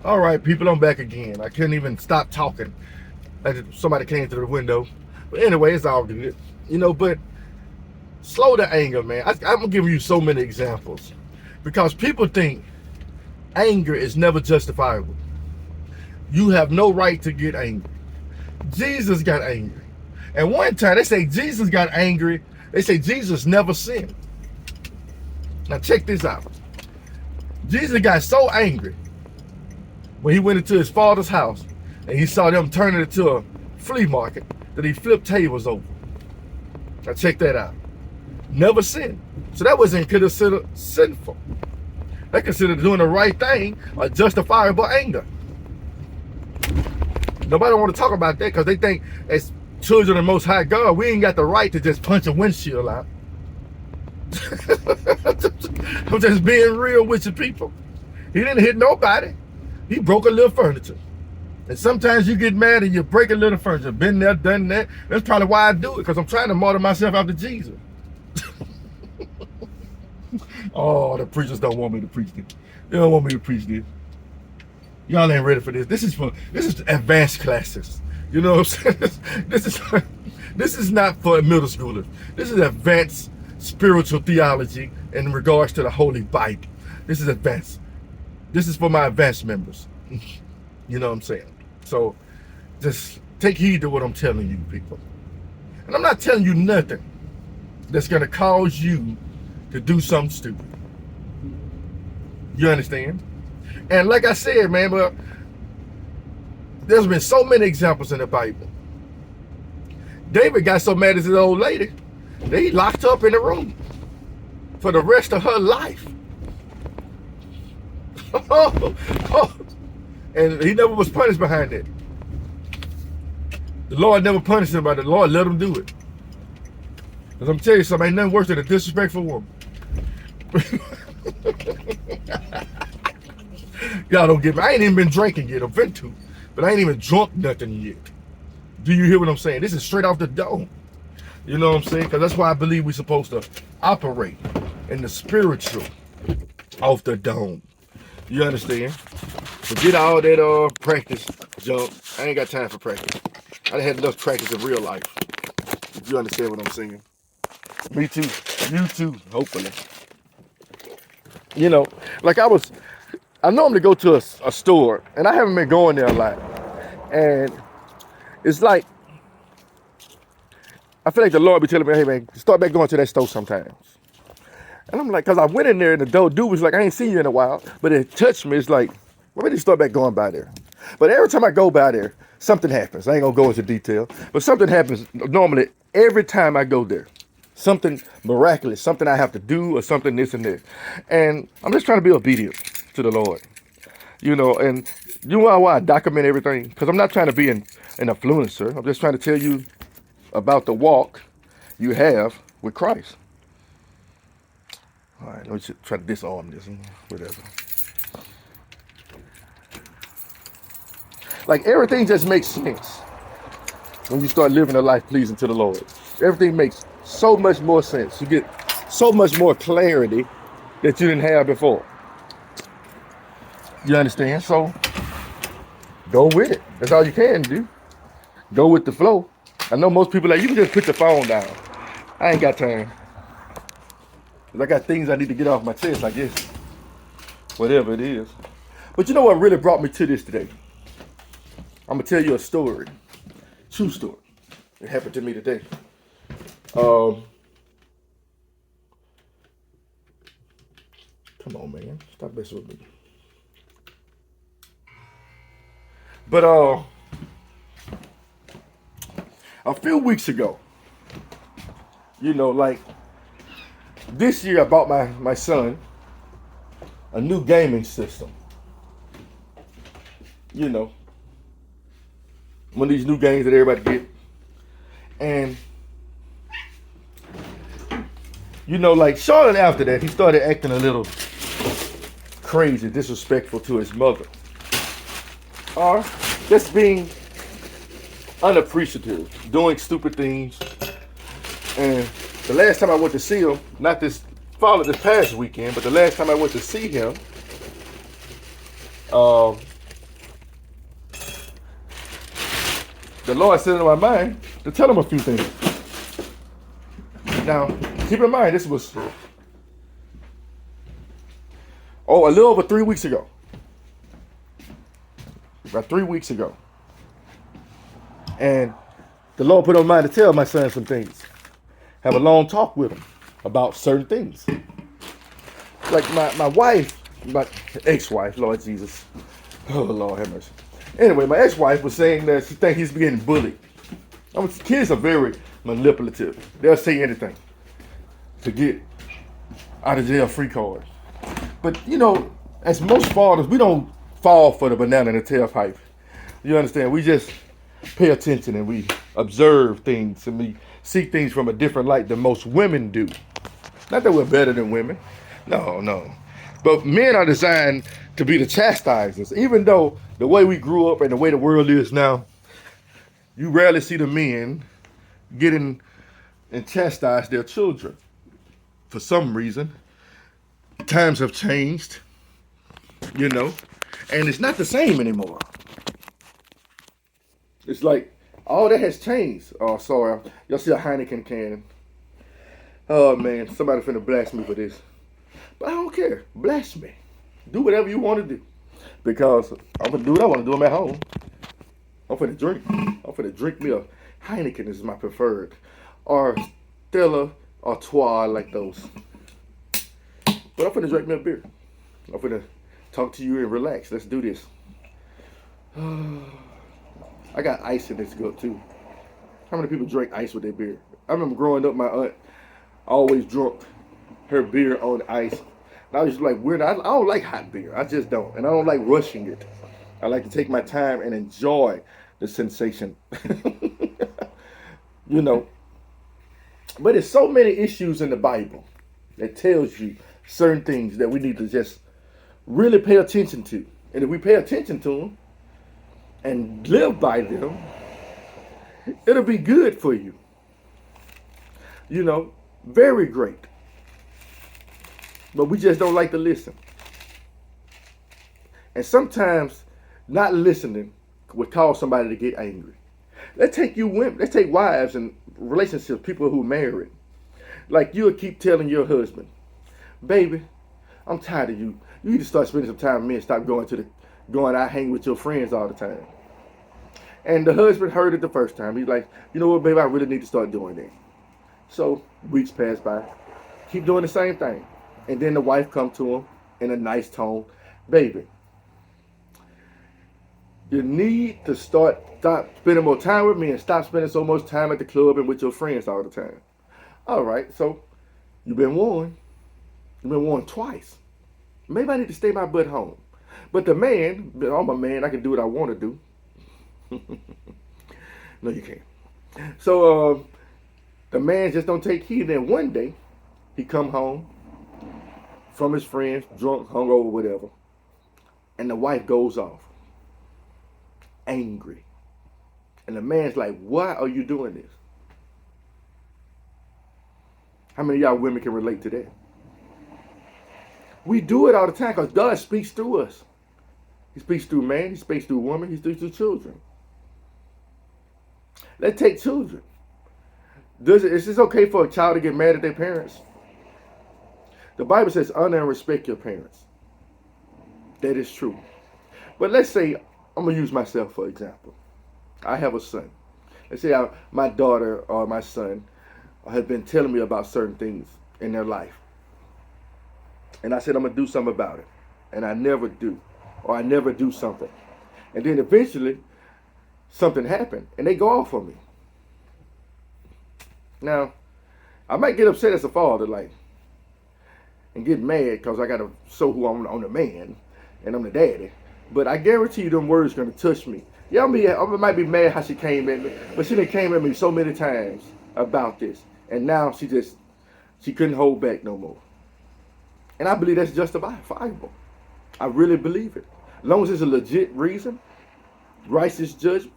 All right, people, I'm back again. I couldn't even stop talking. Somebody came through the window. But anyway, it's all good. But slow the anger, man. I'm giving you so many examples because people think anger is never justifiable. You have no right to get angry. Jesus got angry. And one time they say Jesus got angry. They say Jesus never sinned. Now check this out. Jesus got so angry when he went into his father's house and he saw them turning it into a flea market that he flipped tables over. Now check that out. Never sinned. So that wasn't considered sinful. They considered doing the right thing a justifiable anger. Nobody want to talk about that because they think as children of the Most High God, we ain't got the right to just punch a windshield out. I'm just being real with you people. He didn't hit nobody. He broke a little furniture. And sometimes you get mad and you break a little furniture. Been there, done that. That's probably why I do it, because I'm trying to model myself after Jesus. Oh, the preachers don't want me to preach this. They don't want me to preach this. Y'all ain't ready for this. This is advanced classes. You know what I'm saying? This is not for middle schoolers. This is advanced spiritual theology in regards to the Holy Bible. This is advanced. This is for my advanced members. You know what I'm saying? So just take heed to what I'm telling you, people. And I'm not telling you nothing that's going to cause you to do something stupid. You understand? And like I said, man, but there's been so many examples in the Bible. David got so mad at his old lady that he locked her up in the room for the rest of her life. And he never was punished behind it. The Lord never punished him, but the Lord let him do it. Because I'm telling you something, ain't nothing worse than a disrespectful woman. Y'all don't get me. I ain't even been drinking yet. I'm fin to, but I ain't even drunk nothing yet. Do you hear what I'm saying? This is straight off the dome. You know what I'm saying? Because that's why I believe we're supposed to operate in the spiritual off the dome. You understand? Forget all that practice junk. I ain't got time for practice. I done had enough practice in real life. If you understand what I'm saying. Me too. You too, hopefully. You know, like I normally go to a store, and I haven't been going there a lot. And it's like, I feel like the Lord be telling me, hey man, start back going to that store sometimes. And I'm like, because I went in there and the dude was like, I ain't seen you in a while. But it touched me. It's like, why don't you start back going by there? But every time I go by there, something happens. I ain't going to go into detail. But something happens normally every time I go there. Something miraculous, something I have to do or something this and this. And I'm just trying to be obedient to the Lord. You know, and you know why I document everything? Because I'm not trying to be an influencer. I'm just trying to tell you about the walk you have with Christ. All right, let me just try to disarm this, whatever. Like everything just makes sense when you start living a life pleasing to the Lord. Everything makes so much more sense. You get so much more clarity that you didn't have before. You understand? So go with it. That's all you can do. Go with the flow. I know most people like, you can just put the phone down. I ain't got time. I got things I need to get off my chest, I guess. Whatever it is. But you know what really brought me to this today? I'm going to tell you a story. True story. It happened to me today. Come on, man. Stop messing with me. But a few weeks ago, you know, like this year I bought my son a new gaming system. You know, one of these new games that everybody get. And, you know, like shortly after that, he started acting a little crazy, disrespectful to his mother. Or just being unappreciative, doing stupid things. And the last time I went to see him, not this past weekend, but the last time I went to see him, the Lord set it in my mind to tell him a few things. Now, keep in mind, this was a little over 3 weeks ago. About 3 weeks ago. And the Lord put on my mind to tell my son some things. Have a long talk with him about certain things. Like my wife, my ex-wife, Lord Jesus. Oh, Lord have mercy. Anyway, my ex-wife was saying that she thinks he's getting bullied. Kids are very manipulative. They'll say anything to get out of jail free card. But, you know, as most fathers, we don't fall for the banana in the tailpipe. You understand? We just pay attention and we observe things and we see things from a different light than most women do. Not that we're better than women. No. But men are designed to be the chastisers. Even though the way we grew up and the way the world is now, you rarely see the men getting and chastise their children. For some reason, times have changed, you know, and it's not the same anymore. It's like all that has changed. Oh, sorry. Y'all see a Heineken can. Oh, man. Somebody finna blast me for this. But I don't care. Blast me. Do whatever you want to do. Because I'm going to do what I want to do. I'm at home. I'm finna drink. I'm finna drink me a Heineken. This is my preferred. Or Stella Artois, I like those. But I'm finna drink me a beer. I'm finna talk to you and relax. Let's do this. I got ice in this cup too. How many people drink ice with their beer? I remember growing up, my aunt always drunk her beer on ice. And I was just like, weird. I don't like hot beer. I just don't. And I don't like rushing it. I like to take my time and enjoy the sensation. You know. But there's so many issues in the Bible that tells you certain things that we need to just really pay attention to. And if we pay attention to them and live by them, it'll be good for you. You know, very great. But we just don't like to listen. And sometimes not listening would cause somebody to get angry. Let's take you women, let's take wives and relationships, people who are married. Like you'll keep telling your husband, baby, I'm tired of you. You need to start spending some time with me and stop going out hanging with your friends all the time. And the husband heard it the first time. He's like, you know what, baby, I really need to start doing that. So weeks pass by. Keep doing the same thing. And then the wife come to him in a nice tone. Baby, you need to stop spending more time with me and stop spending so much time at the club and with your friends all the time. All right, so you've been warned. You've been warned twice. Maybe I need to stay my butt home. But the man, I'm a man, I can do what I want to do. No, you can't. So the man just don't take heed. Then one day, he come home from his friends, drunk, hungover, whatever. And the wife goes off. Angry. And the man's like, why are you doing this? How many of y'all women can relate to that? We do it all the time because God speaks through us. He speaks through man, he speaks through woman, he speaks through children. Let's take children. Is this okay for a child to get mad at their parents? The Bible says honor and respect your parents. That is true. But let's say, I'm going to use myself for example. I have a son. Let's say my daughter or my son have been telling me about certain things in their life. And I said, I'm going to do something about it. And I never do. Or I never do something. And then eventually, something happened. And they go off on me. Now, I might get upset as a father, like, and get mad because I got to show who I'm the man. And I'm the daddy. But I guarantee you them words are going to touch me. Yeah, I might be mad how she came at me. But she done came at me so many times about this. And now she couldn't hold back no more. And I believe that's justifiable. I really believe it. As long as it's a legit reason, righteous judgment.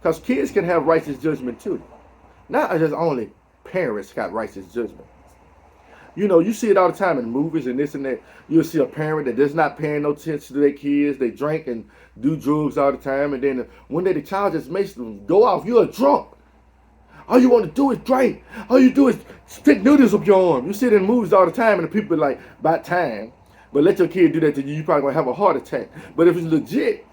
Because kids can have righteous judgment too. Not just only parents got righteous judgment. You see it all the time in movies and this and that. You'll see a parent that does not paying no attention to their kids. They drink and do drugs all the time, and then one day the child just makes them go off. You're a drunk. All you want to do is drink. All you do is stick noodles up your arm. You see it in movies all the time, and the people are like, by time. But let your kid do that to you, you're probably going to have a heart attack. But if it's legit,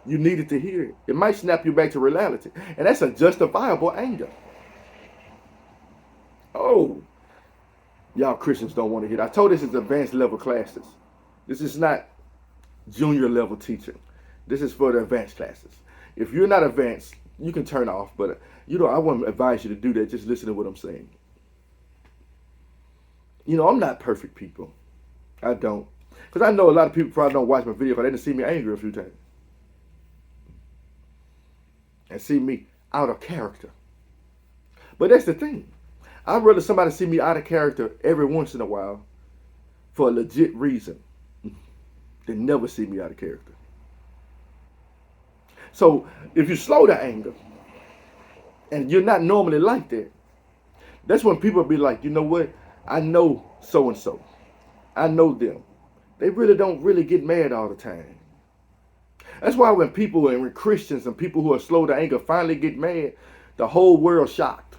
you needed to hear it. It might snap you back to reality. And that's a justifiable anger. Oh, y'all Christians don't want to hear it. I told this is advanced level classes. This is not junior level teaching. This is for the advanced classes. If you're not advanced, you can turn off. But, I wouldn't advise you to do that. Just listen to what I'm saying. I'm not perfect, people. I don't. Because I know a lot of people probably don't watch my video because they didn't see me angry a few times. And see me out of character. But that's the thing. I'd rather somebody see me out of character every once in a while for a legit reason than never see me out of character. So if you slow to anger and you're not normally like that, that's when people be like, you know what? I know so-and-so. I know them. They really don't really get mad all the time. That's why when people and when Christians and people who are slow to anger finally get mad, the whole world's shocked.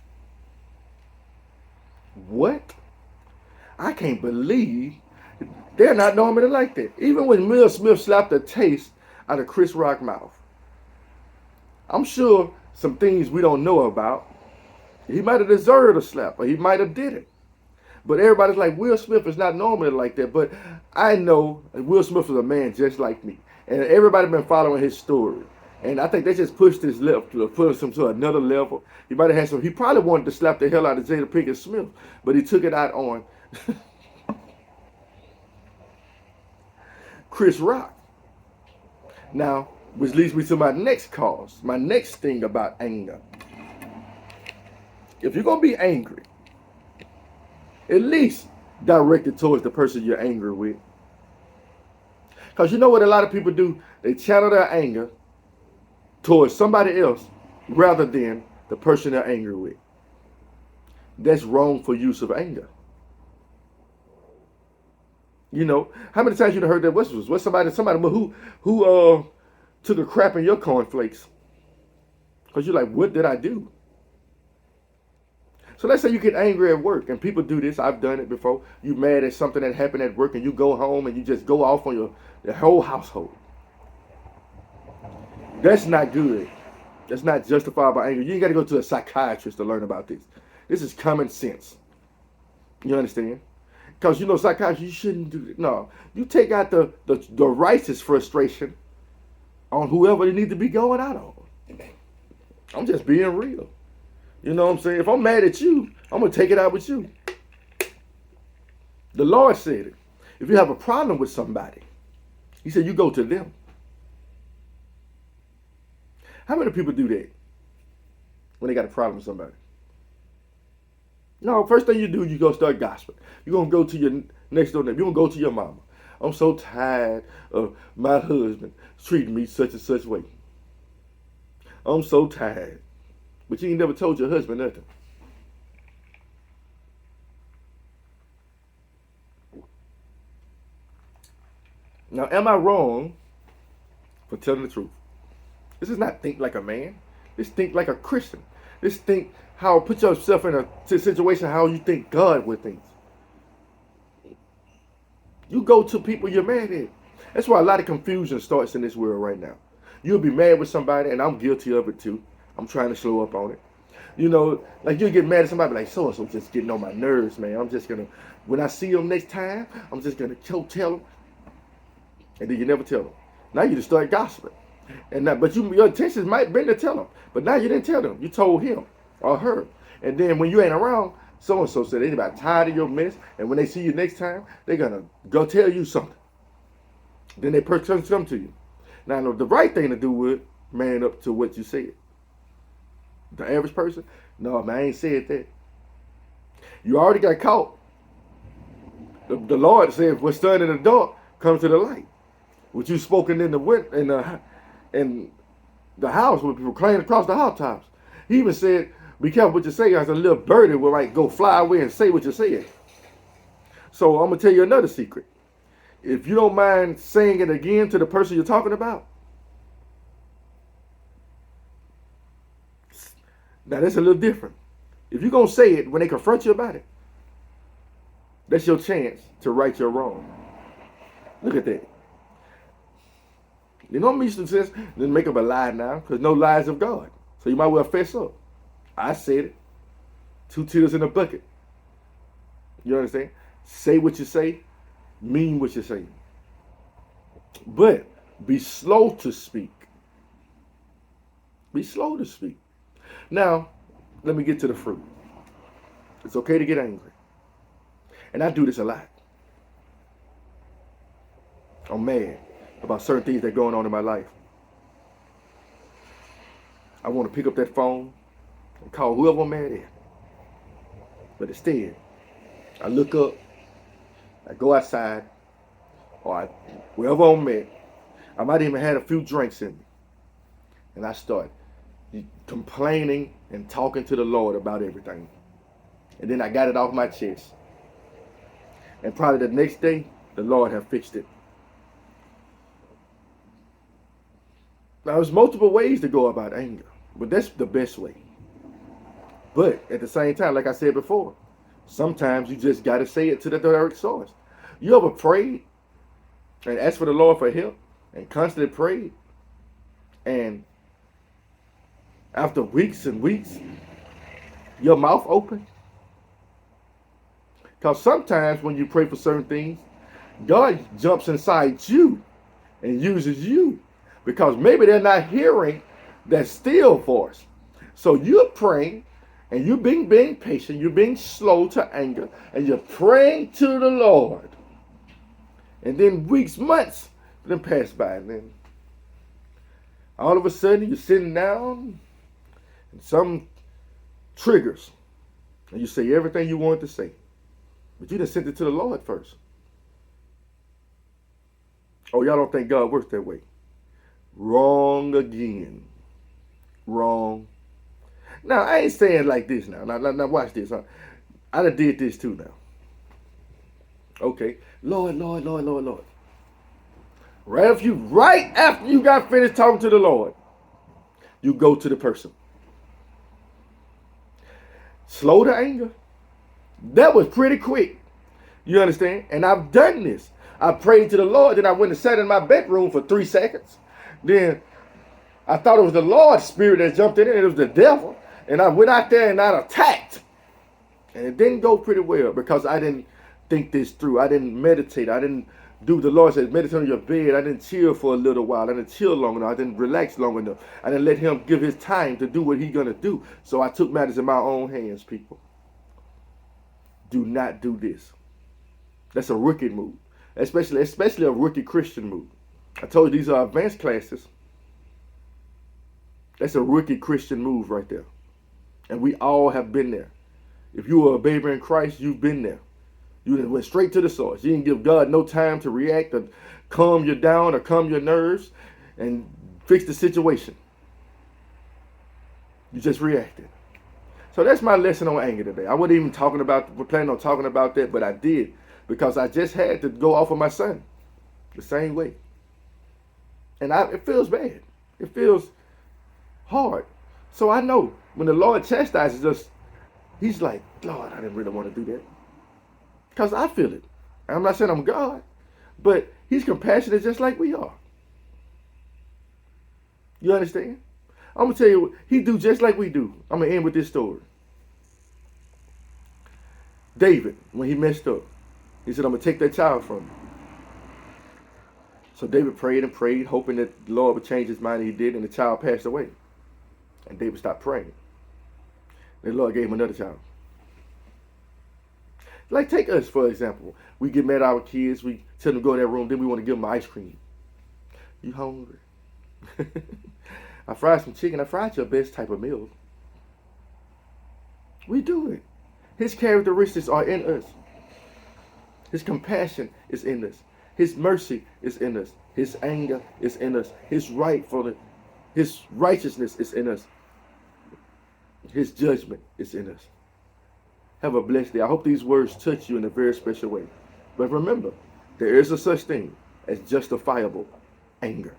What? I can't believe they're not normally like that. Even when Will Smith slapped the taste out of Chris Rock's mouth. I'm sure some things we don't know about. He might have deserved a slap, or he might have did it. But everybody's like, Will Smith is not normally like that. But I know Will Smith is a man just like me. And everybody been following his story. And I think they just pushed his level to put him to another level. He might have had some. He probably wanted to slap the hell out of Jada Pinkett Smith, but he took it out on Chris Rock. Now, which leads me to my next cause, my next thing about anger. If you're gonna be angry, at least direct it towards the person you're angry with. Because you know what a lot of people do? They channel their anger towards somebody else rather than the person they're angry with. That's wrongful use of anger. How many times you heard that? What's somebody who took a crap in your cornflakes? Because you're like, what did I do? So let's say you get angry at work, and people do this. I've done it before. You mad at something that happened at work, and you go home and you just go off on the whole household. That's not good. That's not justifiable anger. You ain't got to go to a psychiatrist to learn about this. This is common sense. You understand? Because psychiatrists, you shouldn't do it. No, you take out the righteous frustration on whoever they need to be going out on. I'm just being real. You know what I'm saying? If I'm mad at you, I'm going to take it out with you. The Lord said it. If you have a problem with somebody, he said you go to them. How many people do that when they got a problem with somebody? No, first thing you do, you go start gossiping. You're going to go to your next door neighbor. You're going to go to your mama. I'm so tired of my husband treating me such and such way. I'm so tired. But you ain't never told your husband nothing. Now, am I wrong for telling the truth? This is not think like a man. This think like a Christian. This think how put yourself in a situation how you think God would think. You go to people you're mad at. That's why a lot of confusion starts in this world right now. You'll be mad with somebody, and I'm guilty of it too. I'm trying to slow up on it. Like you'll get mad at somebody like so-and-so just getting on my nerves, man. I'm just going to, when I see them next time, I'm just going to tell them. And then you never tell them. Now you just start gossiping. But your intentions might have been to tell them. But now you didn't tell them. You told him or her. And then when you ain't around, so-and-so said they're about tired of your mess. And when they see you next time, they're going to go tell you something. Then they person come to you. Now, the right thing to do would man up to what you said. The average person, no, man, I ain't said that. You already got caught. The Lord said, what's done in the dark, come to the light. What you spoken in the house, when people proclaimed across the housetops. He even said, be careful what you say, as a little birdie will like go fly away and say what you said. So I'm going to tell you another secret. If you don't mind saying it again to the person you're talking about, now that's a little different. If you're going to say it when they confront you about it, that's your chance to right your wrong. Look at that. You know what makes some sense? Then make up a lie now, because no lies of God. So you might well fess up. I said it. 2 tears in a bucket. You understand? Say what you say, mean what you say. But be slow to speak. Be slow to speak. Now, let me get to the fruit. It's okay to get angry. And I do this a lot. I'm mad about certain things that are going on in my life. I want to pick up that phone and call whoever I'm mad at. But instead, I look up, I go outside, or wherever I'm at, I might even have a few drinks in me. And I start complaining and talking to the Lord about everything. And then I got it off my chest. And probably the next day, the Lord have fixed it. Now, there's multiple ways to go about anger, but that's the best way. But at the same time, like I said before, sometimes you just got to say it to the direct source. You ever prayed and asked for the Lord for help and constantly prayed, and after weeks and weeks, your mouth open? Because sometimes when you pray for certain things, God jumps inside you and uses you, because maybe they're not hearing that still voice. So you're praying and you're being patient, you're being slow to anger, and you're praying to the Lord. And then weeks, months, then pass by, and then all of a sudden you're sitting down and some triggers, and you say everything you wanted to say. But you just sent it to the Lord first. Oh, y'all don't think God works that way? Wrong again. Wrong. Now, I ain't saying like this now. Now watch this. Huh? I done did this too now. Okay. Lord. Right after you got finished talking to the Lord, you go to the person. Slow to anger. That was pretty quick. You understand? And I've done this. I prayed to the Lord, then I went and sat in my bedroom for 3 seconds. Then I thought it was the Lord's spirit that jumped in, and it was the devil. And I went out there and I attacked. And it didn't go pretty well because I didn't think this through. I didn't meditate. I didn't do the Lord said, meditate on your bed. I didn't chill for a little while. I didn't chill long enough. I didn't relax long enough. I didn't let him give his time to do what he's going to do. So I took matters in my own hands, people. Do not do this. That's a rookie move. Especially a rookie Christian move. I told you these are advanced classes. That's a rookie Christian move right there. And we all have been there. If you were a baby in Christ, you've been there. You went straight to the source. You didn't give God no time to react or calm you down or calm your nerves and fix the situation. You just reacted. So that's my lesson on anger today. I wasn't even planning on talking about that, but I did because I just had to go off of my son the same way. And it feels bad. It feels hard. So I know when the Lord chastises us, he's like, Lord, I didn't really want to do that. Because I feel it. I'm not saying I'm God, but he's compassionate just like we are. You understand? I'm going to tell you, he do just like we do. I'm going to end with this story. David, when he messed up, he said, I'm going to take that child from him. So David prayed and prayed, hoping that the Lord would change his mind, and he did, and the child passed away. And David stopped praying. The Lord gave him another child. Like, take us, for example. We get mad at our kids. We tell them to go in that room. Then we want to give them ice cream. You hungry? I fried some chicken. I fried your best type of meal. We do it. His characteristics are in us. His compassion is in us. His mercy is in us. His anger is in us. His righteousness is in us. His judgment is in us. Have a blessed day. I hope these words touch you in a very special way. But remember, there is a such thing as justifiable anger.